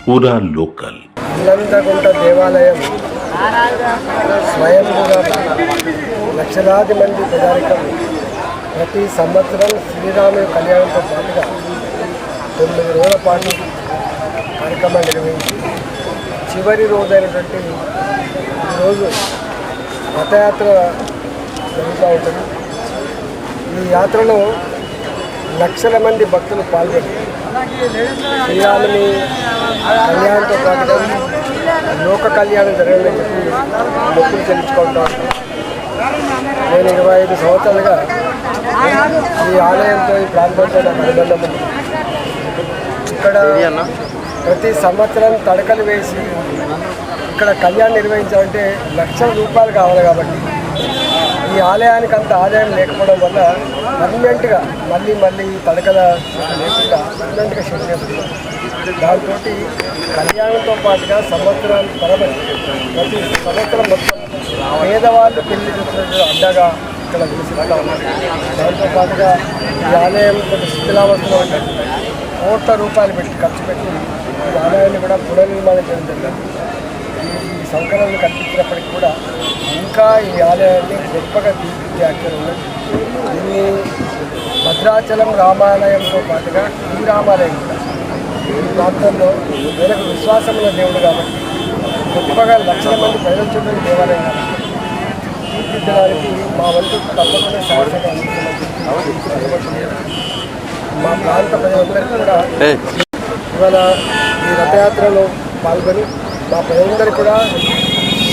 పూరా లోకల్. ఇల్లంతకుంట దేవాలయం స్వయంభూగా లక్షలాది మంది ప్రజానికం ప్రతి సంవత్సరం శ్రీరాముని కళ్యాణంతో పాటుగా 9 రోజుల పాటు కార్యక్రమాలు నిర్వహించి చివరి రోజైనటువంటి ఈరోజు రథయాత్ర జరుగుతూ ఉంటుంది. ఈ యాత్రలో లక్షల మంది భక్తులు పాల్గొని శ్రీరాముని కళ్యాణంతో పాటుగా లోక కళ్యాణం జరగాలని చెప్పి మొక్కులు చెల్లించుకుంటాం. నేను 25 సంవత్సరాలుగా ఈ ఆలయంతో ఈ ప్రాంతంతో నాకు అనుబంధం ఉంది. ఇక్కడ ప్రతి సంవత్సరం తడకలు వేసి ఇక్కడ కళ్యాణం నిర్వహించాలంటే లక్షల రూపాయలు కావాలి. కాబట్టి ఈ ఆలయానికి అంత ఆదాయం లేకపోవడం వల్ల పర్మనెంట్గా మళ్ళీ తడకల లేకుండా పర్మనెంట్గా షెడ్ చేస్తున్నాం. దాంతో కళ్యాణంతో పాటుగా సంవత్సరాలు తరబడి ప్రతి సంవత్సరం మొత్తం పేదవాళ్ళు పెళ్లి చూసినట్టు అడ్డగా ఇక్కడ విలుసుకుంటా ఉన్నారు. దాంతోపాటుగా ఈ ఆలయం కొంచెం శిథిలావస్థలో ఉంటుంది. కోట్ల రూపాయలు ఖర్చు పెట్టి ఈ ఆలయాన్ని కూడా పునర్నిర్మాణం చేయడం జరిగింది. ఈ సౌకర్యాలను కల్పించినప్పటికీ కూడా ఇంకా ఈ ఆలయాన్ని గొప్పగా తీర్చిదిద్దే ఉన్నది. దీన్ని భద్రాచలం రామాలయంతో పాటుగా ఈ రామాలయం కూడా ఈ ప్రాంతంలో వేరొక విశ్వాసమున్న దేవుడు కాబట్టి గొప్పగా లక్షల మంది ప్రజల చుట్టూ దేవాలయం కాబట్టి తీర్చిదిద్దడానికి మా వంతు తప్పకుండా సహాయంగా అందిస్తున్నది. మా ప్రాంత ప్రజలందరికీ కూడా ఇవాళ ఈ రథయాత్రలో పాల్గొని మా ప్రజలందరికీ కూడా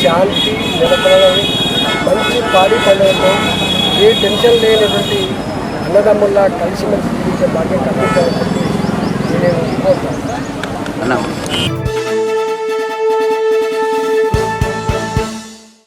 శాంతి నిలబడాలని మంచి పాడి పండుగతో ఏ టెన్షన్ లేనటువంటి అన్నదమ్ముల్లా కలిసిమెలిసి జీవించే భాగ్యం కల్పించాలని చెప్పి నేను కోరుతాను.